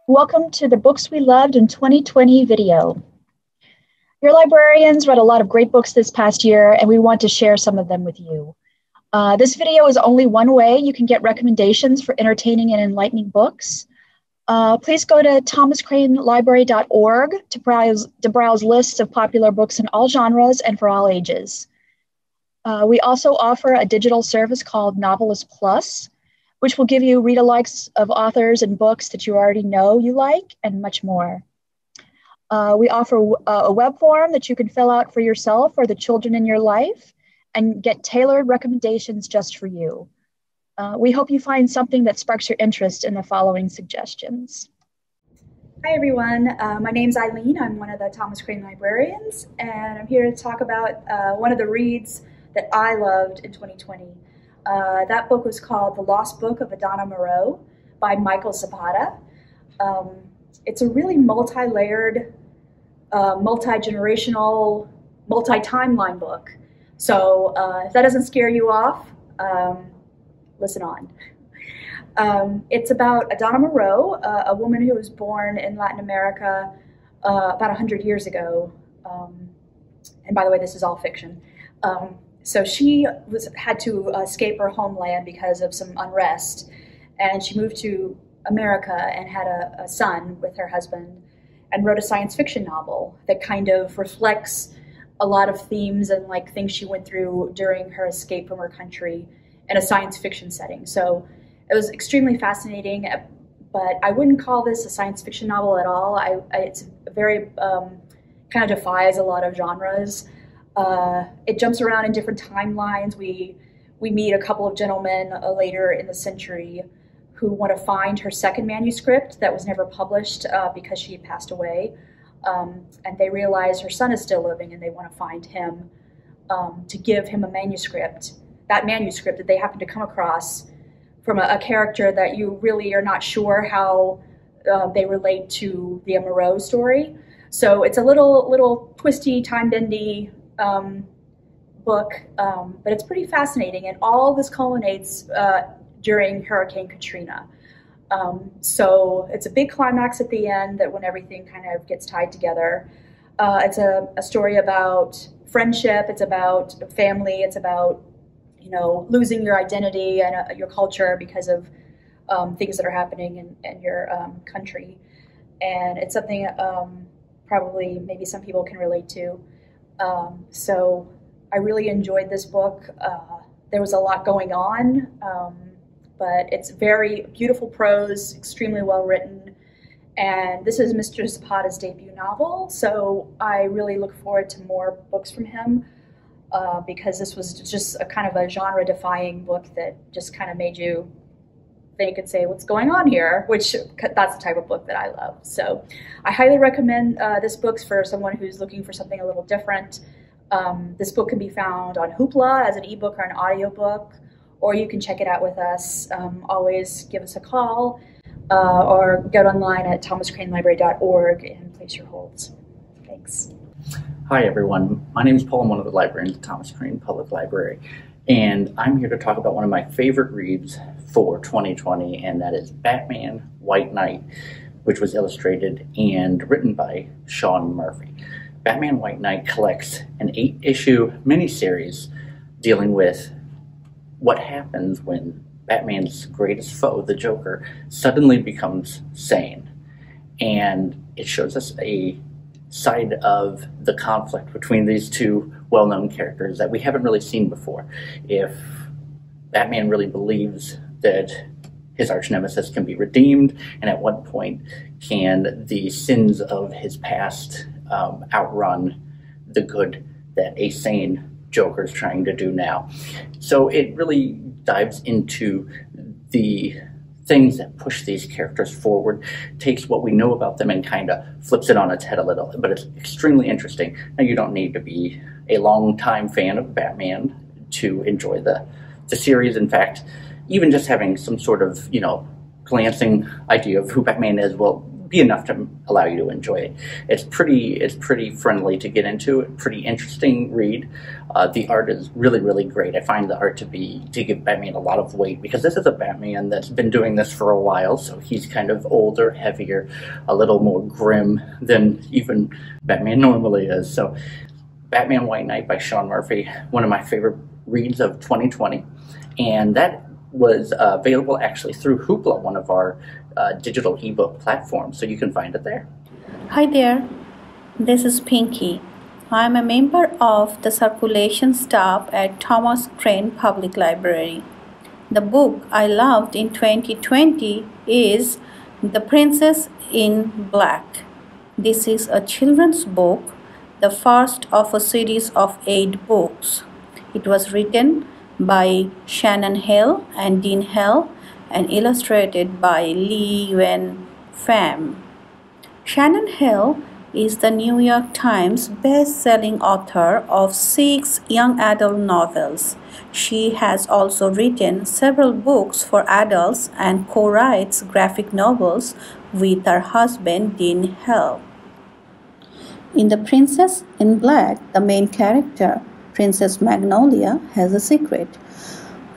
Welcome to the Books We Loved in 2020 video. Your librarians read a lot of great books this past year, and we want to share some of them with you. This video is only one way you can get recommendations for entertaining and enlightening books. Please go to thomascranelibrary.org to browse lists of popular books in all genres and for all ages. We also offer a digital service called Novelist Plus, which will give you read-alikes of authors and books that you already know you like, and much more. We offer a web form that you can fill out for yourself or the children in your life and get tailored recommendations just for you. We hope you find something that sparks your interest in the following suggestions. Hi everyone, my name's Eileen. I'm one of the Thomas Crane librarians, and I'm here to talk about one of the reads that I loved in 2020. That book was called The Lost Book of Adana Moreau by Michael Zapata. It's a really multi-layered, multi-generational, multi-timeline book. So if that doesn't scare you off, listen on. It's about Adana Moreau, a woman who was born in Latin America about 100 years ago. And by the way, this is all fiction. So she had to escape her homeland because of some unrest, and she moved to America and had a son with her husband and wrote a science fiction novel that kind of reflects a lot of themes and like things she went through during her escape from her country in a science fiction setting. So it was extremely fascinating, but I wouldn't call this a science fiction novel at all. It's very, kind of defies a lot of genres. It jumps around in different timelines. We meet a couple of gentlemen later in the century who want to find her second manuscript that was never published because she had passed away. And they realize her son is still living and they want to find him to give him a manuscript, that manuscript that they happen to come across from a character that you really are not sure how they relate to the Moreau story. So it's a little twisty, time-bendy book, but it's pretty fascinating, and all this culminates during Hurricane Katrina. So it's a big climax at the end that when everything kind of gets tied together. It's a story about friendship, it's about family, it's about, you know, losing your identity and your culture because of things that are happening in your country. And it's something probably maybe some people can relate to. So I really enjoyed this book. There was a lot going on, but it's very beautiful prose, extremely well written. And this is Mr. Zapata's debut novel, so I really look forward to more books from him because this was just a kind of a genre-defying book that just kind of made you think and say, what's going on here? Which, that's the type of book that I love. So I highly recommend this book for someone who's looking for something a little different. This book can be found on Hoopla as an ebook or an audiobook, or you can check it out with us. Always give us a call or go online at thomascranelibrary.org and place your holds. Thanks. Hi everyone, my name is Paul. I'm one of the librarians at Thomas Crane Public Library, and I'm here to talk about one of my favorite reads for 2020, and that is Batman White Knight, which was illustrated and written by Sean Murphy. Batman White Knight collects an 8-issue miniseries dealing with what happens when Batman's greatest foe, the Joker, suddenly becomes sane. And it shows us a side of the conflict between these two well-known characters that we haven't really seen before. If Batman really believes that his arch nemesis can be redeemed, and at what point can the sins of his past outrun the good that a sane Joker is trying to do now. So it really dives into the things that push these characters forward, takes what we know about them and kind of flips it on its head a little, but it's extremely interesting. Now, you don't need to be a long-time fan of Batman to enjoy the series. In fact, even just having some sort of, glancing idea of who Batman is will be enough to allow you to enjoy it. It's pretty friendly to get into. Pretty interesting read. The art is really, really great. I find the art to give Batman a lot of weight, because this is a Batman that's been doing this for a while, so he's kind of older, heavier, a little more grim than even Batman normally is. So Batman White Knight by Sean Murphy, one of my favorite reads of 2020, and that was available actually through Hoopla, one of our digital ebook platforms, so you can find it there. Hi there, this is Pinky. I'm a member of the circulation staff at Thomas Crane Public Library. The book I loved in 2020 is The Princess in Black. This is a children's book, the first of a series of 8 books. It was written by Shannon Hill and Dean Hill and illustrated by Lee Wen Pham. Shannon Hill is the New York Times best-selling author of 6 young adult novels. She has also written several books for adults and co-writes graphic novels with her husband Dean Hill. In The Princess in Black, the main character, Princess Magnolia, has a secret.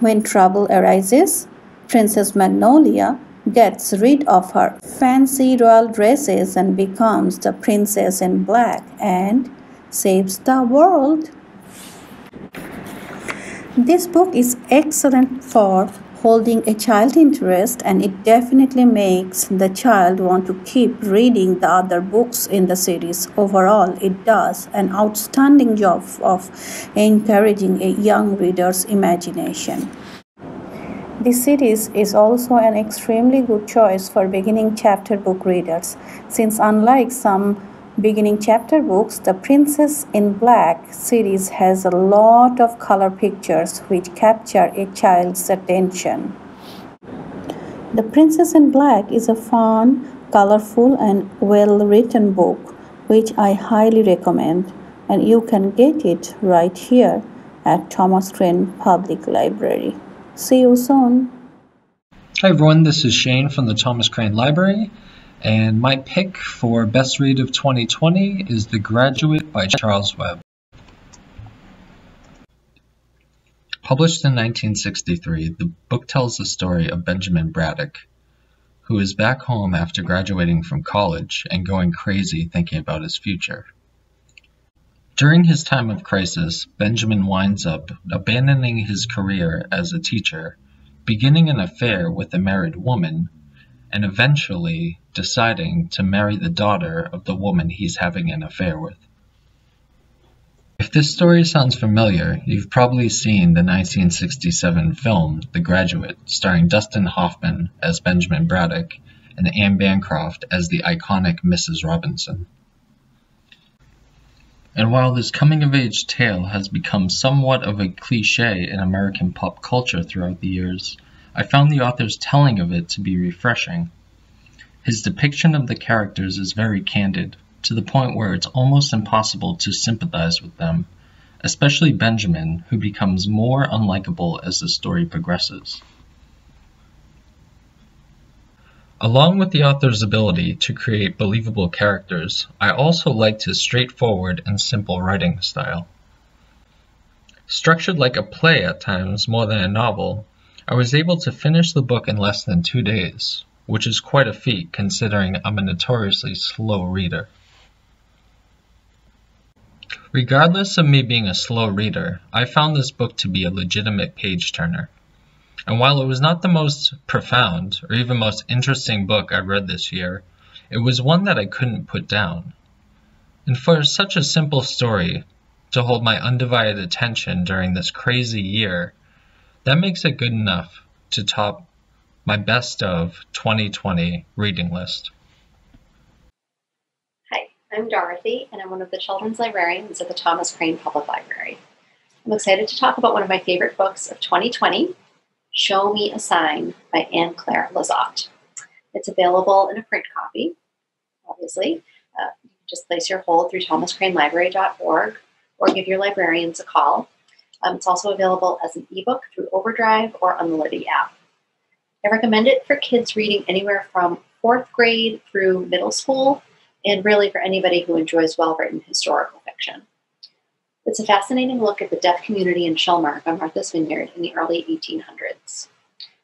When trouble arises, Princess Magnolia gets rid of her fancy royal dresses and becomes the Princess in Black and saves the world. This book is excellent for holding a child interest, and it definitely makes the child want to keep reading the other books in the series. Overall, it does an outstanding job of encouraging a young reader's imagination. This series is also an extremely good choice for beginning chapter book readers, since unlike some beginning chapter books, The Princess in Black series has a lot of color pictures which capture a child's attention. The Princess in Black is a fun, colorful, and well-written book which I highly recommend, and you can get it right here at Thomas Crane Public Library. See you soon. Hi everyone, this is Shane from the Thomas Crane Library, and my pick for Best Read of 2020 is The Graduate by Charles Webb. Published in 1963, the book tells the story of Benjamin Braddock, who is back home after graduating from college and going crazy thinking about his future. During his time of crisis, Benjamin winds up abandoning his career as a teacher, beginning an affair with a married woman, and eventually deciding to marry the daughter of the woman he's having an affair with. If this story sounds familiar, you've probably seen the 1967 film The Graduate, starring Dustin Hoffman as Benjamin Braddock and Anne Bancroft as the iconic Mrs. Robinson. And while this coming-of-age tale has become somewhat of a cliché in American pop culture throughout the years, I found the author's telling of it to be refreshing. His depiction of the characters is very candid, to the point where it's almost impossible to sympathize with them, especially Benjamin, who becomes more unlikable as the story progresses. Along with the author's ability to create believable characters, I also liked his straightforward and simple writing style. Structured like a play at times more than a novel, I was able to finish the book in less than 2 days, which is quite a feat considering I'm a notoriously slow reader. Regardless of me being a slow reader, I found this book to be a legitimate page-turner. And while it was not the most profound or even most interesting book I read this year, it was one that I couldn't put down. And for such a simple story to hold my undivided attention during this crazy year, that makes it good enough to top my best of 2020 reading list. Hi, I'm Dorothy, and I'm one of the children's librarians at the Thomas Crane Public Library. I'm excited to talk about one of my favorite books of 2020, Show Me a Sign by Anne Claire Lizotte. It's available in a print copy, obviously. You just place your hold through thomascranelibrary.org or give your librarians a call. It's also available as an ebook through Overdrive or on the Libby app. I recommend it for kids reading anywhere from 4th grade through middle school, and really for anybody who enjoys well-written historical fiction. It's a fascinating look at the deaf community in Shellmark on Martha's Vineyard in the early 1800s.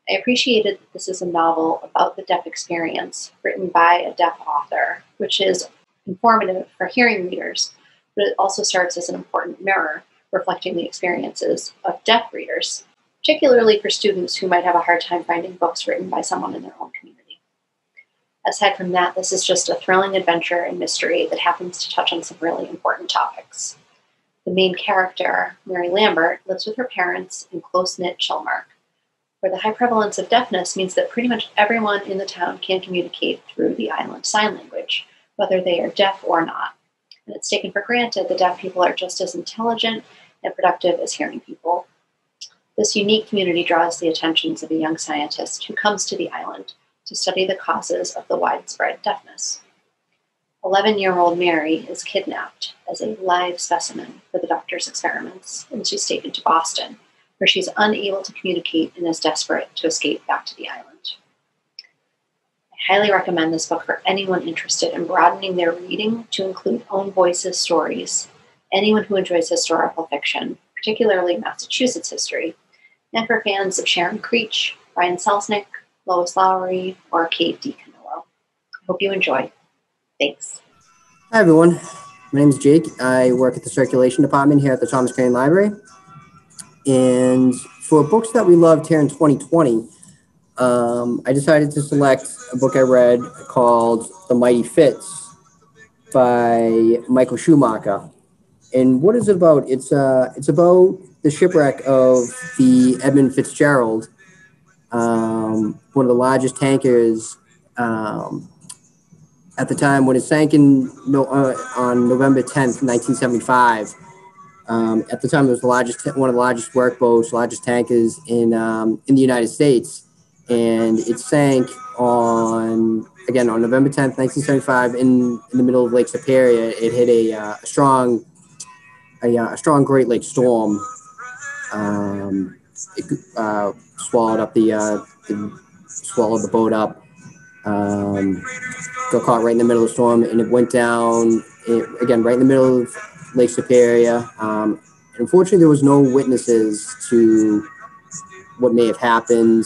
I appreciated that this is a novel about the deaf experience written by a deaf author, which is informative for hearing readers, but it also serves as an important mirror reflecting the experiences of deaf readers, particularly for students who might have a hard time finding books written by someone in their own community. Aside from that, this is just a thrilling adventure and mystery that happens to touch on some really important topics. The main character, Mary Lambert, lives with her parents in close-knit Shellmark, where the high prevalence of deafness means that pretty much everyone in the town can communicate through the island sign language, whether they are deaf or not. And it's taken for granted that deaf people are just as intelligent and productive as hearing people. This unique community draws the attentions of a young scientist who comes to the island to study the causes of the widespread deafness. 11-year-old Mary is kidnapped as a live specimen for the doctor's experiments, and she's taken to Boston, where she's unable to communicate and is desperate to escape back to the island. I highly recommend this book for anyone interested in broadening their reading to include own voices stories, anyone who enjoys historical fiction, particularly Massachusetts history, and for fans of Sharon Creech, Ryan Selznick, Lois Lowry, or Kate DiCanillo. Hope you enjoy. Thanks. Hi, everyone. My name is Jake. I work at the circulation department here at the Thomas Crane Library. And for books that we loved here in 2020, I decided to select a book I read called The Mighty Fitz by Michael Schumacher. And what is it about? It's about the shipwreck of the Edmund Fitzgerald, one of the largest tankers at the time when it sank on November 10th, 1975. At the time, it was one of the largest workboats, largest tankers in the United States, and it sank on November 10th, 1975, in the middle of Lake Superior. It hit a strong Great Lakes storm. It swallowed the boat up. Got caught right in the middle of the storm, and it went down right in the middle of Lake Superior. Unfortunately, there was no witnesses to what may have happened.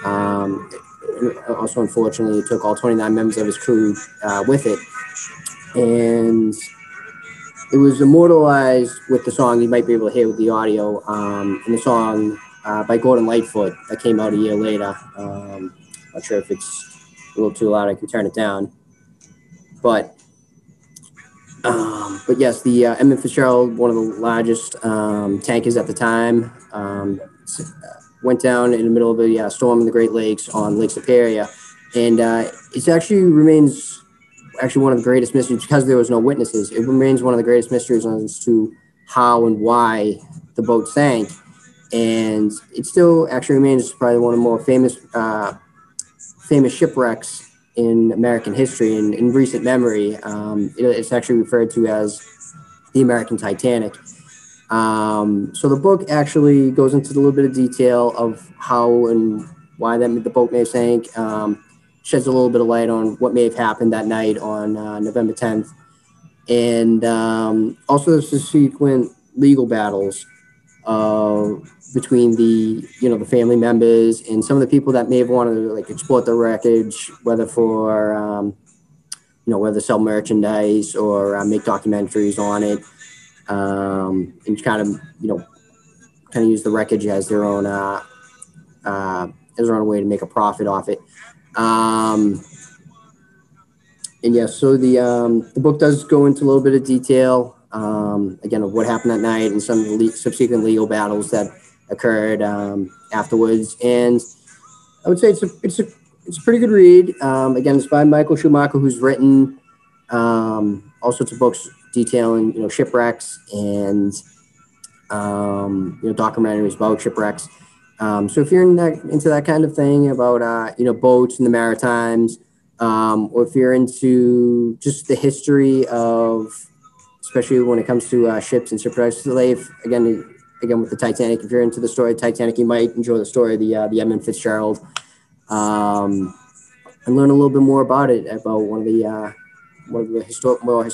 Also, unfortunately, it took all 29 members of his crew with it. And it was immortalized with the song you might be able to hear with the audio, in the song by Gordon Lightfoot that came out a year later. Not sure if it's a little too loud. I can turn it down. But yes, the Edmund Fitzgerald, one of the largest tankers at the time, went down in the middle of a storm in the Great Lakes on Lake Superior, and it actually remains one of the greatest mysteries because there was no witnesses. It remains one of the greatest mysteries as to how and why the boat sank, and it still actually remains probably one of the more famous shipwrecks in American history and in recent memory. It's actually referred to as the American Titanic. So the book actually goes into a little bit of detail of how and why the boat may have sank, sheds a little bit of light on what may have happened that night on November 10th. And also there's subsequent legal battles between the family members and some of the people that may have wanted to exploit the wreckage, whether for whether sell merchandise or make documentaries on it, and kind of use the wreckage as their own way to make a profit off it. And yes, so the book does go into a little bit of detail, again, of what happened that night and some of the subsequent legal battles that occurred afterwards. And I would say it's a pretty good read. Again, it's by Michael Schumacher, who's written all sorts of books detailing shipwrecks and documentaries about shipwrecks. So if you're into that kind of thing about boats in the Maritimes, or if you're into just the history of, especially when it comes to ships and shipwrecks, again with the Titanic, if you're into the story of Titanic, you might enjoy the story of the Edmund Fitzgerald learn a little bit more about it, about one of the more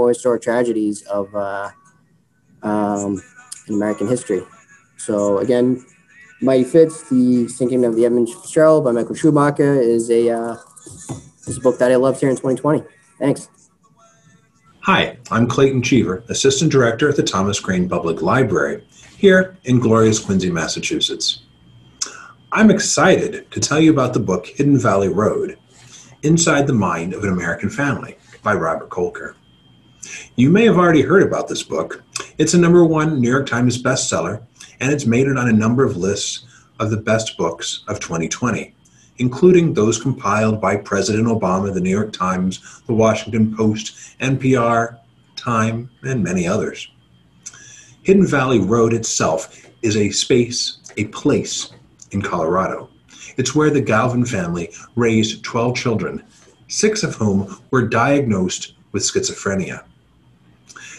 historic tragedies of in American history. So again, Mighty Fitz, The Sinking of the Edmund Fitzgerald by Michael Schumacher is a book that I loved here in 2020. Thanks. Hi, I'm Clayton Cheever, Assistant Director at the Thomas Crane Public Library, here in glorious Quincy, Massachusetts. I'm excited to tell you about the book Hidden Valley Road, Inside the Mind of an American Family by Robert Kolker. You may have already heard about this book. It's a #1 New York Times bestseller, and it's made it on a number of lists of the best books of 2020, including those compiled by President Obama, the New York Times, the Washington Post, NPR, Time, and many others. Hidden Valley Road itself is a place in Colorado. It's where the Galvin family raised 12 children, 6 of whom were diagnosed with schizophrenia.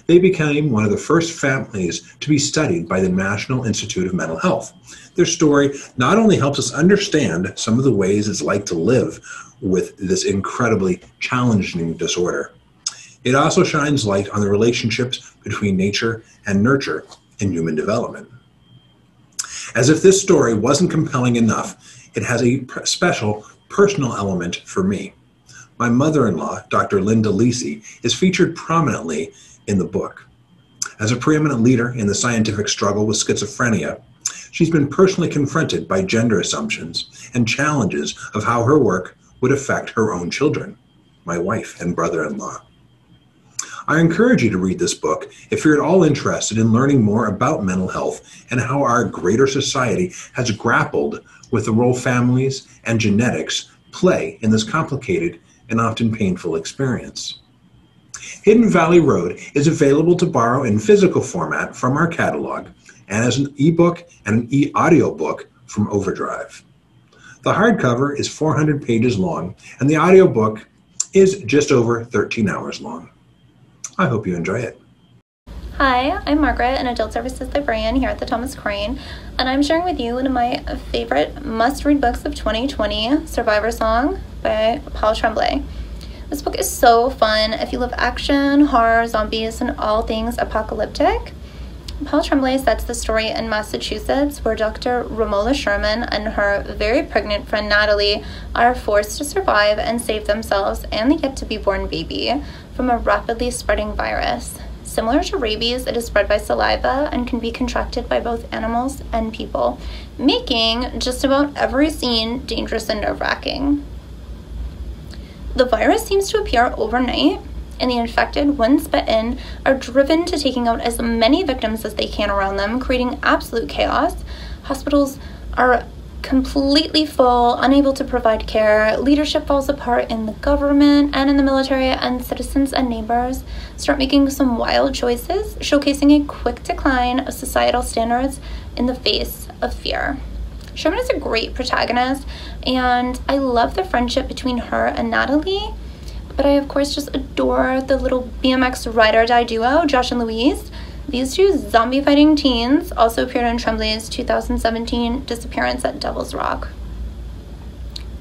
They became one of the first families to be studied by the National Institute of Mental Health. Their story not only helps us understand some of the ways it's like to live with this incredibly challenging disorder, it also shines light on the relationships between nature and nurture in human development. As if this story wasn't compelling enough, it has a special personal element for me. My mother-in-law, Dr. Linda Lisi, is featured prominently in the book. As a preeminent leader in the scientific struggle with schizophrenia, she's been personally confronted by gender assumptions and challenges of how her work would affect her own children, my wife and brother-in-law. I encourage you to read this book if you're at all interested in learning more about mental health and how our greater society has grappled with the role families and genetics play in this complicated and often painful experience. Hidden Valley Road is available to borrow in physical format from our catalog and as an ebook and an e-audiobook from Overdrive. The hardcover is 400 pages long and the audiobook is just over 13 hours long. I hope you enjoy it. Hi, I'm Margaret, an adult services librarian here at the Thomas Crane, and I'm sharing with you one of my favorite must-read books of 2020, Survivor Song by Paul Tremblay. This book is so fun if you love action, horror, zombies, and all things apocalyptic. Paul Tremblay sets the story in Massachusetts, where Dr. Romola Sherman and her very pregnant friend Natalie are forced to survive and save themselves and the yet-to-be-born baby from a rapidly spreading virus. Similar to rabies, it is spread by saliva and can be contracted by both animals and people, making just about every scene dangerous and nerve-wracking. The virus seems to appear overnight, and the infected, once bitten, are driven to taking out as many victims as they can around them, creating absolute chaos. Hospitals are completely full, unable to provide care. Leadership falls apart in the government and in the military, and citizens and neighbors start making some wild choices, showcasing a quick decline of societal standards in the face of fear. Sherman is a great protagonist, and I love the friendship between her and Natalie, but I of course just adore the little BMX ride-or-die duo, Josh and Louise. These two zombie-fighting teens also appeared in Tremblay's 2017 Disappearance at Devil's Rock.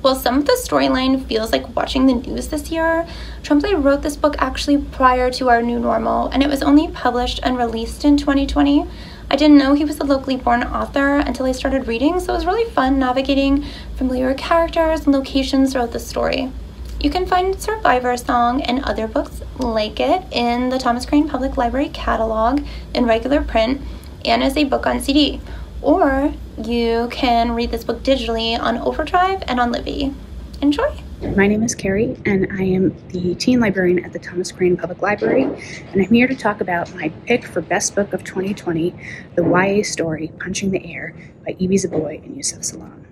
While some of the storyline feels like watching the news this year, Tremblay wrote this book actually prior to our new normal, and it was only published and released in 2020. I didn't know he was a locally born author until I started reading, so it was really fun navigating familiar characters and locations throughout the story. You can find Survivor Song and other books like it in the Thomas Crane Public Library catalog in regular print and as a book on CD. Or you can read this book digitally on Overdrive and on Libby. Enjoy! My name is Carrie, and I am the teen librarian at the Thomas Crane Public Library, and I'm here to talk about my pick for Best Book of 2020, the YA story Punching the Air by Evie Zaboy and Yusef Salaam.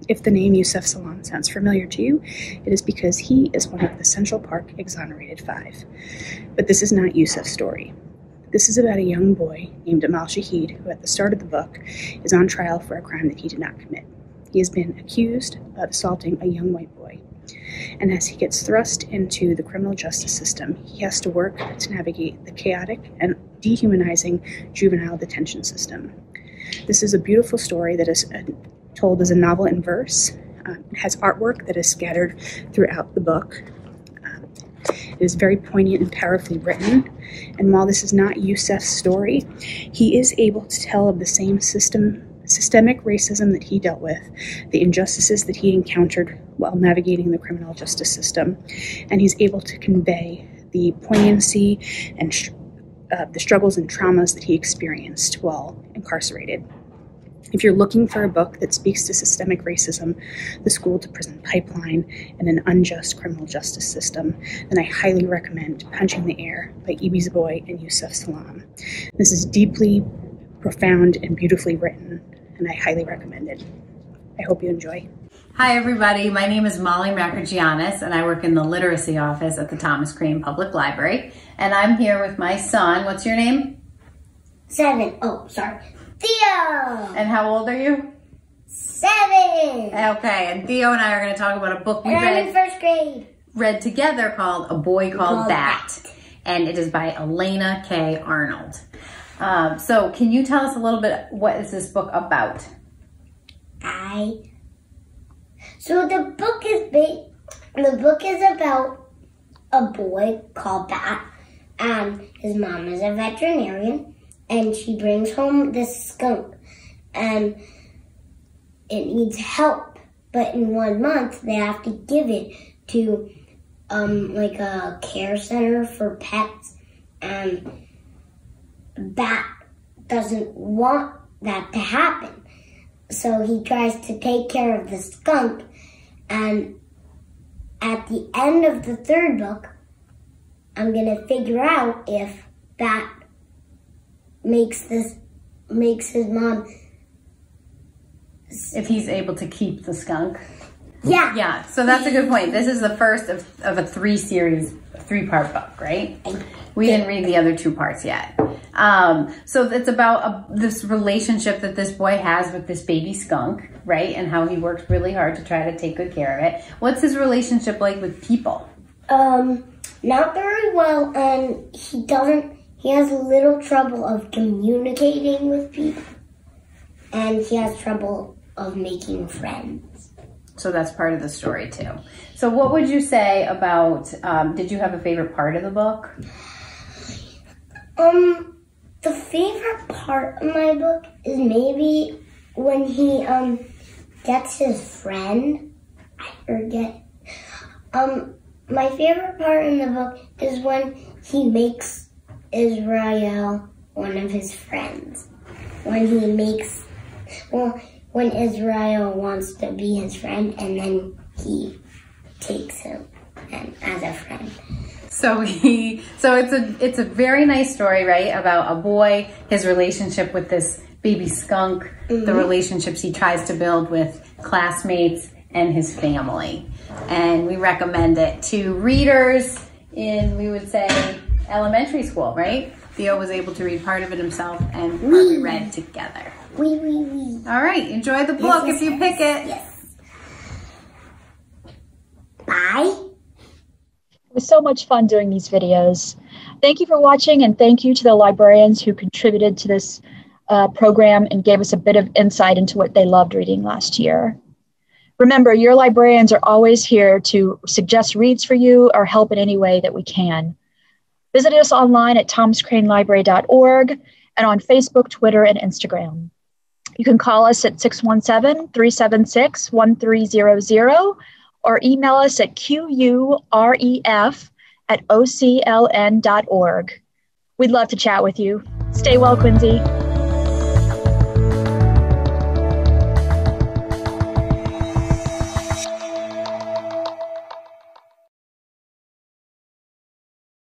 If the name Yusef Salaam sounds familiar to you, it is because he is one of the Central Park exonerated 5. But this is not Yusef's story. This is about a young boy named Amal Shahid, who at the start of the book is on trial for a crime that he did not commit. He has been accused of assaulting a young white boy. And as he gets thrust into the criminal justice system, he has to work to navigate the chaotic and dehumanizing juvenile detention system. This is a beautiful story that is told as a novel in verse. It has artwork that is scattered throughout the book. It is very poignant and powerfully written. And while this is not Yusef's story, he is able to tell of the same systemic racism that he dealt with, the injustices that he encountered while navigating the criminal justice system. And he's able to convey the poignancy and the struggles and traumas that he experienced while incarcerated. If you're looking for a book that speaks to systemic racism, the school-to-prison pipeline, and an unjust criminal justice system, then I highly recommend Punching the Air by Ibi Zoboi and Yusef Salaam. This is deeply profound and beautifully written, and I highly recommend it. I hope you enjoy. Hi everybody, my name is Molly Macrigianis and I work in the literacy office at the Thomas Crane Public Library. And I'm here with my son. What's your name? 7. Oh, sorry. Theo! And how old are you? 7! Okay, and Theo and I are going to talk about a book we I'm in first grade. read together called A Boy Called Bat. And it is by Elena K. Arnold. So can you tell us a little bit, what is this book about? So the book is about a boy called Bat, and his mom is a veterinarian, and she brings home this skunk, and it needs help, but in 1 month they have to give it to like a care center for pets, and Bat doesn't want that to happen. So he tries to take care of the skunk, and at the end of the 3rd book, I'm going to figure out if Bat makes his mom... If he's able to keep the skunk. Yeah. Yeah, so that's a good point. This is the first of a 3-part book, right? We didn't read the other 2 parts yet. So it's about this relationship that this boy has with this baby skunk, right? And how he works really hard to try to take good care of it. What's his relationship like with people? Not very well, and he has a little trouble of communicating with people, and he has trouble of making friends. So that's part of the story too. So what would you say about, did you have a favorite part of the book? The favorite part of my book is maybe when he gets his friend. I forget. My favorite part in the book is when he makes Israel one of his friends. When Israel wants to be his friend, and then he takes him as a friend. So it's a very nice story, right? About a boy, his relationship with this baby skunk, the relationships he tries to build with classmates and his family. And we recommend it to readers in, we would say, elementary school, right? Theo was able to read part of it himself, and we read together. All right, enjoy the book if you pick it. Yes. Bye. It was so much fun doing these videos. Thank you for watching, and thank you to the librarians who contributed to this program and gave us a bit of insight into what they loved reading last year. Remember, your librarians are always here to suggest reads for you or help in any way that we can. Visit us online at thomascranelibrary.org and on Facebook, Twitter, and Instagram. You can call us at 617-376-1300 or email us at quref@ocln.org. We'd love to chat with you. Stay well, Quincy.